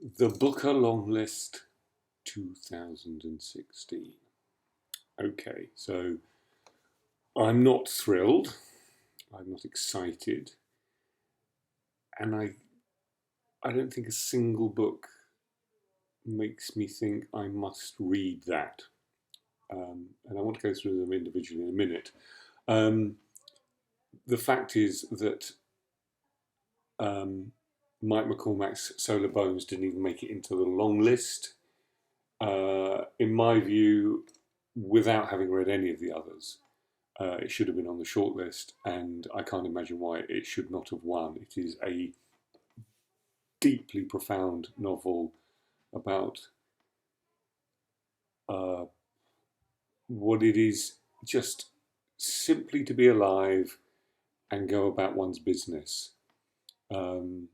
The Booker Longlist 2016. Okay, so I'm not thrilled, I'm not excited, and I don't think a single book makes me think I must read that. And I want to go through them individually in a minute. Um, the fact is that Mike McCormack's Solar Bones didn't even make it into the long list. In my view, without having read any of the others, it should have been on the shortlist, and I can't imagine why it should not have won. It is a deeply profound novel about uh, what it is just simply to be alive and go about one's business. Um,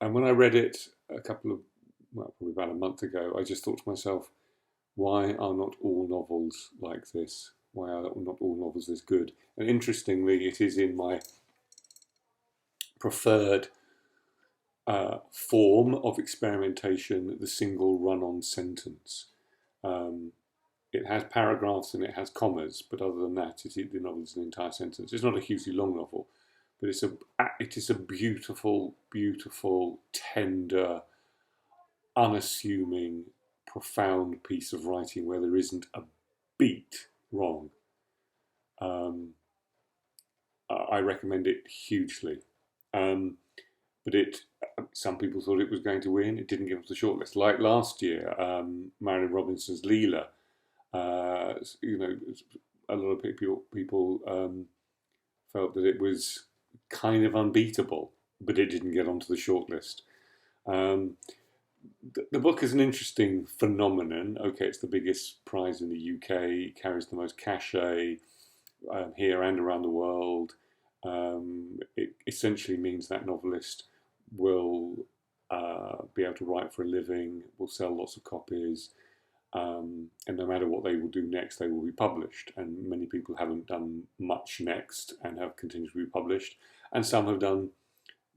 and when I read it probably about a month ago, I just thought to myself, why are not all novels like this? Why are not all novels this good? And interestingly, it is in my preferred form of experimentation, the single run-on sentence. Um, it has paragraphs and it has commas, but other than that, the novel is an entire sentence. It's not a hugely long novel, but it is a beautiful, beautiful, tender, unassuming, profound piece of writing where there isn't a beat wrong. I recommend it hugely. But some people thought it was going to win. It didn't get off the shortlist. Like last year, Marilyn Robinson's Leela. A lot of people felt that it was kind of unbeatable, but it didn't get onto the shortlist. The book is an interesting phenomenon. Okay, it's the biggest prize in the UK, carries the most cachet here and around the world. It essentially means that novelist will be able to write for a living, will sell lots of copies, and no matter what they will do next, they will be published. And many people haven't done much next and have continued to be published, and some have done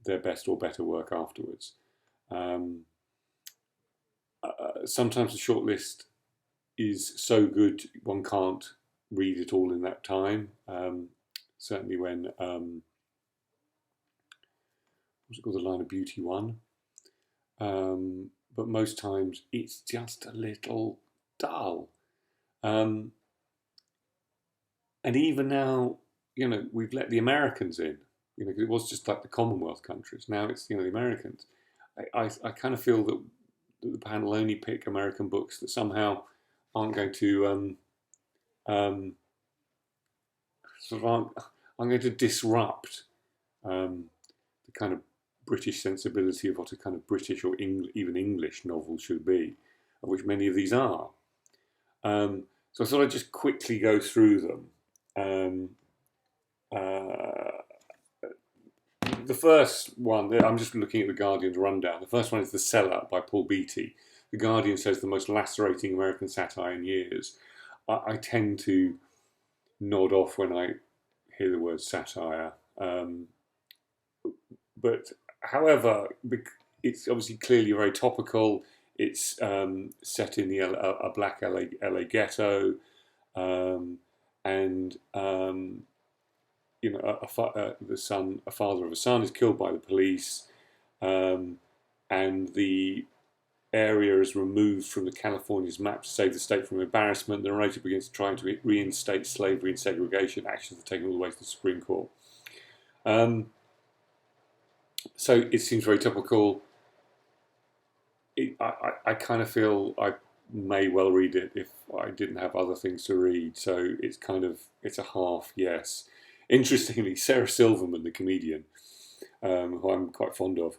their best or better work afterwards. Sometimes the shortlist is so good one can't read it all in that time. Certainly when what's it called, The Line of Beauty won. But most times it's just a little dull. And even now, we've let the Americans in. Because it was just like the Commonwealth countries. Now it's the Americans. I kind of feel that the panel only pick American books that somehow aren't going to aren't going to disrupt the kind of British sensibility of what a kind of British or even English novel should be, of which many of these are. So I thought I'd just quickly go through them. The first one, I'm just looking at the Guardian's rundown. The first one is The Cellar by Paul Beattie. The Guardian says the most lacerating American satire in years. I tend to nod off when I hear the word satire. But however, it's obviously clearly very topical. It's set in a black LA ghetto, and a father of a son is killed by the police, and the area is removed from the California's map to save the state from embarrassment. The narrator begins trying to reinstate slavery and segregation. Actions are taken all the way to the Supreme Court. So it seems very topical. I kind of feel I may well read it if I didn't have other things to read. So it's a half yes. Interestingly, Sarah Silverman, the comedian, who I'm quite fond of,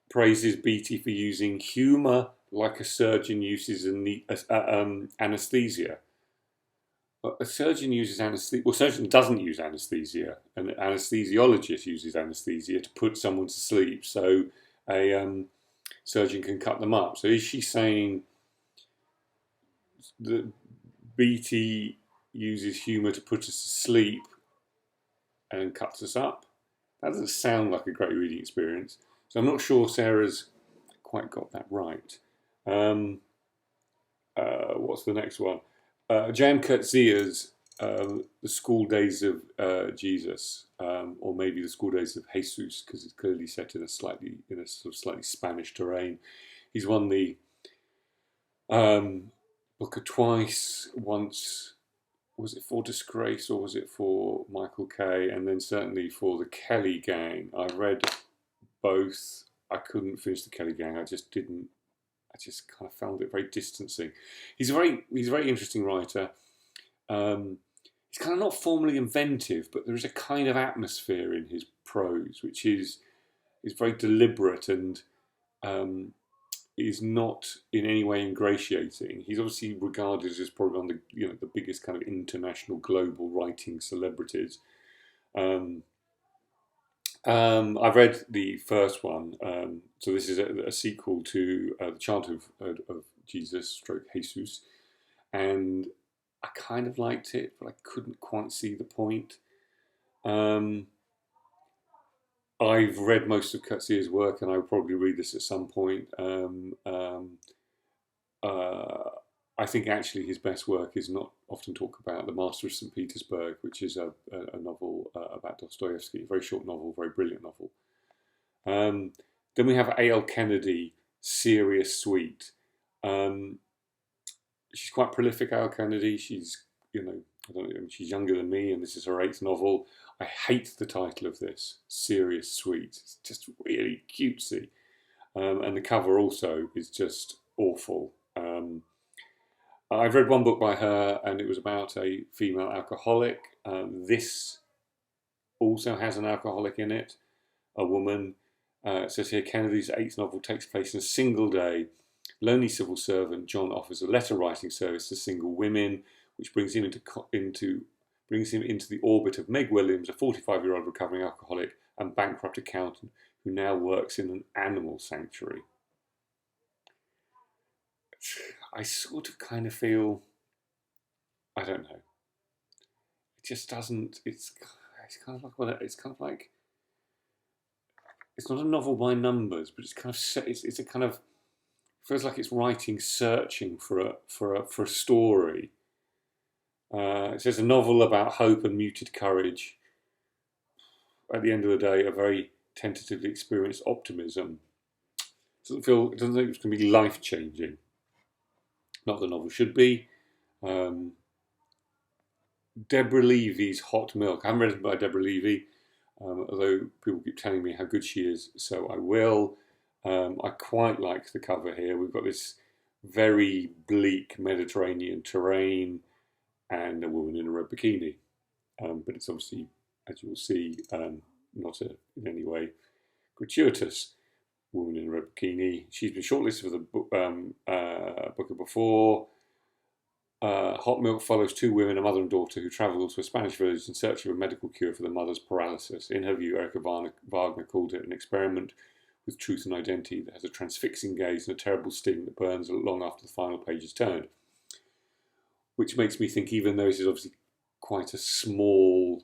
praises Beattie for using humour like a surgeon uses anaesthesia. A surgeon uses anaesthesia. Well, a surgeon doesn't use anaesthesia. An anaesthesiologist uses anaesthesia to put someone to sleep, so a surgeon can cut them up. So is she saying that Beattie uses humour to put us to sleep and cuts us up? That doesn't sound like a great reading experience. So I'm not sure Sarah's quite got that right. What's the next one? Jan Coetzee's The School Days of Jesus, or maybe The School Days of Jesus, because it's clearly set in a sort of slightly Spanish terrain. He's won the Booker twice. Once, was it for Disgrace or was it for Michael Kay? And then certainly for the Kelly Gang. I read both. I couldn't finish the Kelly Gang. I just didn't. I just kind of found it very distancing. He's a very interesting writer. He's kind of not formally inventive, but there is a kind of atmosphere in his prose which is very deliberate and is not in any way ingratiating. He's obviously regarded as probably one of the biggest kind of international global writing celebrities. I've read the first one, so this is a sequel to The Childhood of Jesus, stroke Jesus, and I kind of liked it, but I couldn't quite see the point. I've read most of Coetzee's work, and I'll probably read this at some point. I think actually his best work is not often talked about. The Master of St. Petersburg, which is a novel about Dostoevsky, a very short novel, very brilliant novel. Then we have A.L. Kennedy, Serious Sweet. She's quite prolific, A.L. Kennedy. She's, she's younger than me, and this is her 8th novel. I hate the title of this, Serious Sweet. It's just really cutesy. And the cover also is just awful. I've read one book by her, and it was about a female alcoholic. This also has an alcoholic in it, a woman. It says here, Kennedy's 8th novel takes place in a single day. Lonely civil servant John offers a letter writing service to single women, which brings him into the orbit of Meg Williams, a 45-year-old recovering alcoholic and bankrupt accountant who now works in an animal sanctuary. I sort of kind of feel, I don't know. It just doesn't. It's kind of like it's not a novel by numbers, but it's kind of it's a kind of, feels like it's writing searching for a story. It says a novel about hope and muted courage. At the end of the day, a very tentatively experienced optimism. It doesn't think it's going to be life changing. Not the novel should be. Deborah Levy's Hot Milk. I haven't read it by Deborah Levy, although people keep telling me how good she is, so I will. I quite like the cover here. We've got this very bleak Mediterranean terrain and a woman in a red bikini. But it's obviously, as you will see, not in any way gratuitous. Woman in a red bikini. She's been shortlisted for the Booker before. Hot Milk follows 2 women, a mother and daughter, who travel to a Spanish village in search of a medical cure for the mother's paralysis. In her view, Erica Wagner called it an experiment with truth and identity that has a transfixing gaze and a terrible sting that burns long after the final page is turned. Which makes me think, even though this is obviously quite a small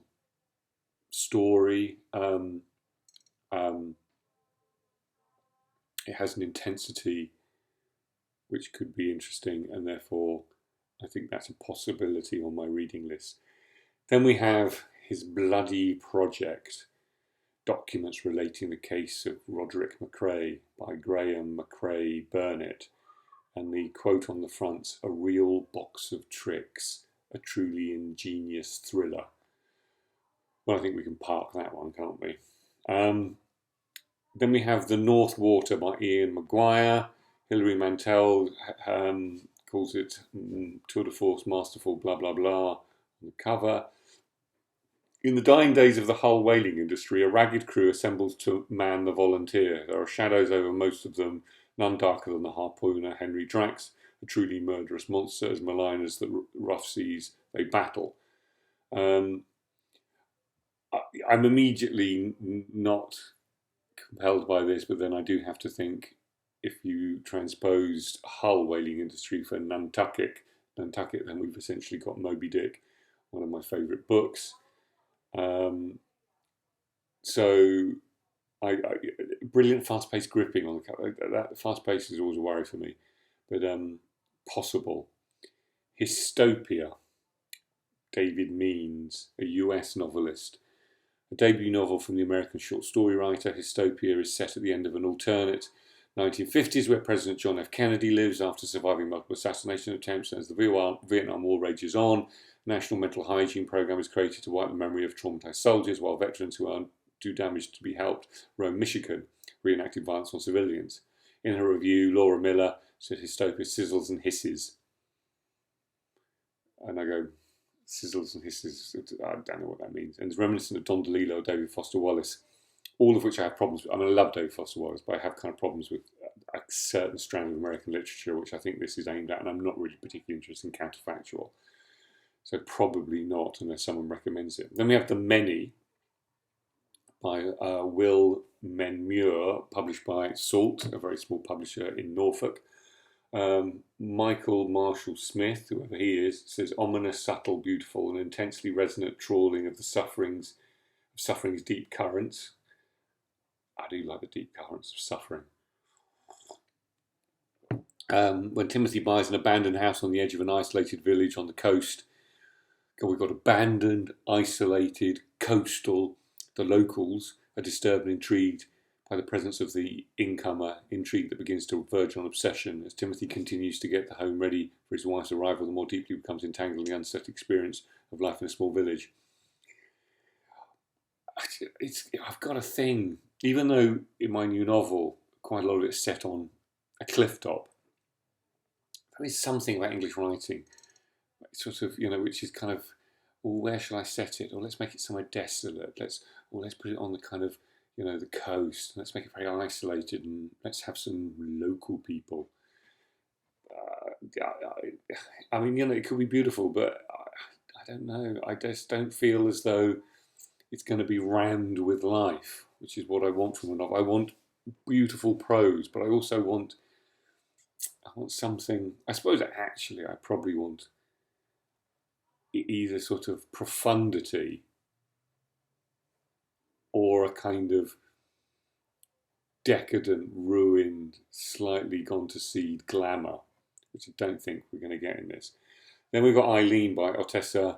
story, it has an intensity which could be interesting, and therefore I think that's a possibility on my reading list. Then we have his Bloody Project, documents relating the case of Roderick McRae by Graham McRae Burnett, and the quote on the front, a real box of tricks, a truly ingenious thriller. Well, I think we can park that one, can't we? Then we have The North Water by Ian Maguire. Hilary Mantel calls it tour de force, masterful, blah, blah, blah, on the cover. In the dying days of the Hull whaling industry, a ragged crew assembles to man the Volunteer. There are shadows over most of them, none darker than the harpooner Henry Drax, a truly murderous monster, as malign as the rough seas they battle. I'm immediately not compelled by this, but then I do have to think, if you transposed Hull whaling industry for Nantucket, then we've essentially got Moby Dick, one of my favourite books. So brilliant, fast-paced gripping on the cover. That fast-paced is always a worry for me, but possible. Hystopia, David Means, a US novelist. A debut novel from the American short story writer. Hystopia is set at the end of an alternate 1950s where President John F. Kennedy lives after surviving multiple assassination attempts. As the Vietnam War rages on, a national mental hygiene program is created to wipe the memory of traumatized soldiers, while veterans who are too damaged to be helped roam Michigan, reenacting violence on civilians. In her review, Laura Miller said Hystopia sizzles and hisses. And I go, sizzles and hisses, I don't know what that means. And it's reminiscent of Don DeLillo, David Foster Wallace, all of which I have problems with. I mean, I love David Foster Wallace, but I have kind of problems with a certain strand of American literature, which I think this is aimed at, and I'm not really particularly interested in counterfactual. So probably not, unless someone recommends it. Then we have The Many by Will Menmuir, published by Salt, a very small publisher in Norfolk. Michael Marshall Smith, whoever he is, says ominous, subtle, beautiful, and intensely resonant trawling of the suffering's deep currents. I do like the deep currents of suffering. When Timothy buys an abandoned house on the edge of an isolated village on the coast, we've got abandoned, isolated, coastal. The locals are disturbed and intrigued by the presence of the incomer, intrigue that begins to verge on obsession. As Timothy continues to get the home ready for his wife's arrival, the more deeply he becomes entangled in the unsettling experience of life in a small village. I've got a thing, even though in my new novel, quite a lot of it's set on a cliff top, there is something about English writing, sort of, which is kind of, well, where shall I set it? Or let's make it somewhere desolate. Let's put it on the kind of, the coast. Let's make it very isolated, and let's have some local people. I mean, it could be beautiful, but I don't know. I just don't feel as though it's going to be rammed with life, which is what I want from a novel. I want beautiful prose, but I also want something. I suppose actually I probably want either sort of profundity or a kind of decadent, ruined, slightly gone to seed glamour, which I don't think we're going to get in this. Then we've got Eileen by Ottessa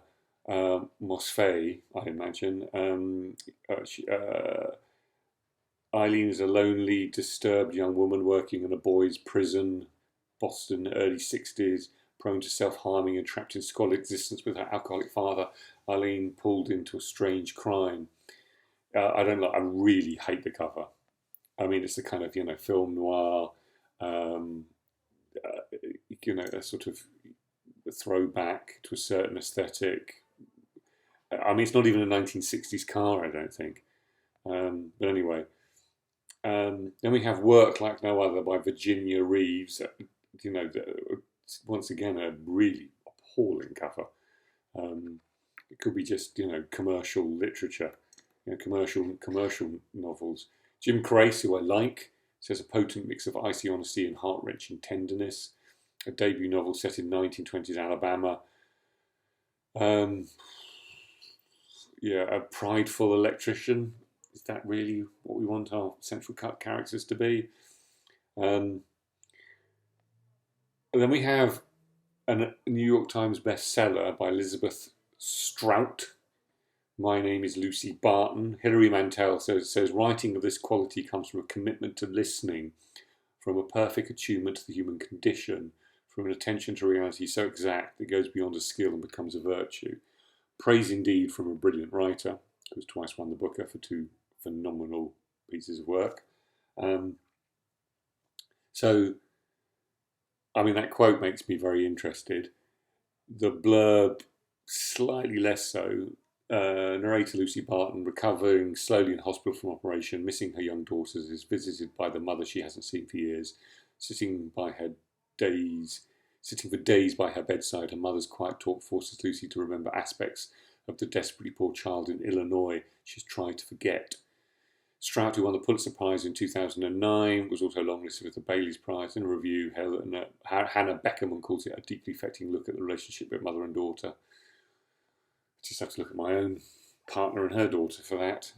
Moshfegh, I imagine. Eileen is a lonely, disturbed young woman working in a boys' prison, Boston, early 60s, prone to self-harming and trapped in squalid existence with her alcoholic father. Eileen pulled into a strange crime. I really hate the cover. I mean, it's the kind of, film noir, a sort of throwback to a certain aesthetic. I mean, it's not even a 1960s car, I don't think. But anyway. Then we have Work Like No Other by Virginia Reeves. Once again, a really appalling cover. It could be just, commercial literature, commercial novels. Jim Crace, who I like, says a potent mix of icy honesty and heart-wrenching tenderness. A debut novel set in 1920s Alabama. A prideful electrician. Is that really what we want our central characters to be? And then we have a New York Times bestseller by Elizabeth Strout. My Name is Lucy Barton. Hilary Mantel says writing of this quality comes from a commitment to listening, from a perfect attunement to the human condition, from an attention to reality so exact that it goes beyond a skill and becomes a virtue. Praise indeed from a brilliant writer, who's twice won the Booker for 2 phenomenal pieces of work. That quote makes me very interested. The blurb, slightly less so. Narrator Lucy Barton, recovering slowly in hospital from operation, missing her young daughters, is visited by the mother she hasn't seen for years, sitting for days by her bedside. Her mother's quiet talk forces Lucy to remember aspects of the desperately poor child in Illinois she's tried to forget. Strout, who won the Pulitzer Prize in 2009, was also longlisted with the Bailey's Prize. In a review, Hannah Beckerman calls it a deeply affecting look at the relationship with mother and daughter. I just have to look at my own partner and her daughter for that.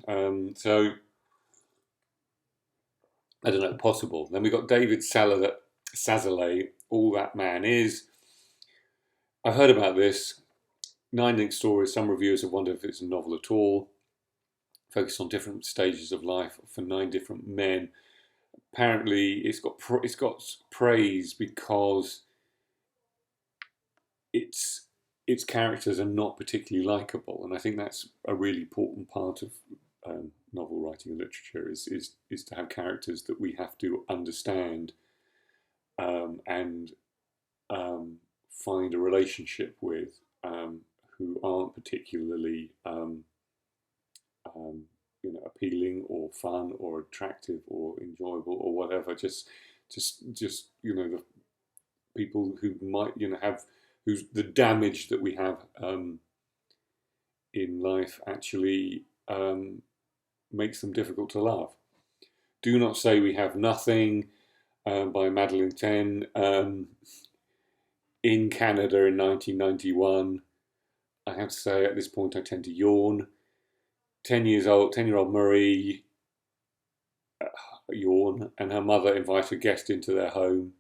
I don't know, possible. Then we got David Sazalay, All That Man Is. I've heard about this. 9 linked stories. Some reviewers have wondered if it's a novel at all. Focused on different stages of life for 9 different men. Apparently, it's got praise because its characters are not particularly likable, and I think that's a really important part of novel writing and literature is to have characters that we have to understand and find a relationship with, who aren't particularly appealing or fun or attractive or enjoyable or whatever. Just the people who might have who's the damage that we have in life actually makes them difficult to love. Do Not Say We Have Nothing by Madeleine Ten, in Canada in 1991. I have to say at this point I tend to yawn. 10-year-old Marie, yawn, and her mother invite a guest into their home,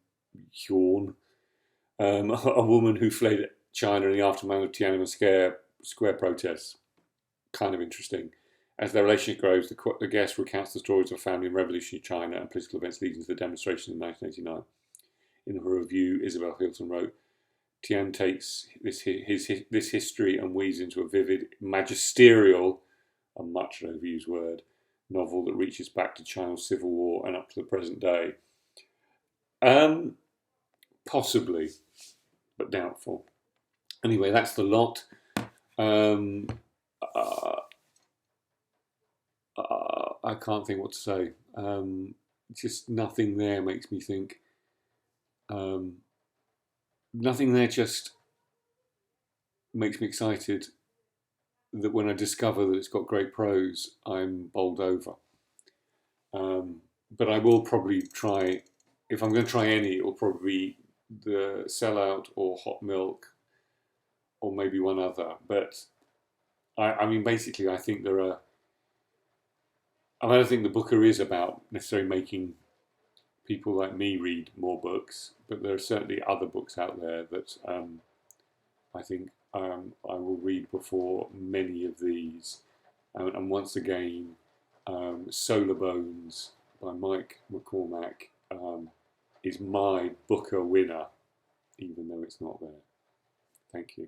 yawn. A woman who fled China in the aftermath of Tiananmen Square protests, kind of interesting. As their relationship grows, the guest recounts the stories of family in revolutionary China and political events leading to the demonstration in 1989. In her review, Isabel Hilton wrote, Tian takes this history and weaves into a vivid, magisterial, a much overused word, novel that reaches back to China's civil war and up to the present day. Possibly, but doubtful. Anyway, that's the lot. I can't think what to say. Just nothing there makes me think. Nothing there just makes me excited that when I discover that it's got great prose, I'm bowled over. But I will probably try, if I'm going to try any, it will probably be The Sellout or Hot Milk or maybe one other. But I mean, basically, I think there are. I don't think the Booker is about necessarily making people like me read more books, but there are certainly other books out there that I think I will read before many of these. And once again, Solar Bones by Mike McCormack is my Booker winner, even though it's not there. Thank you.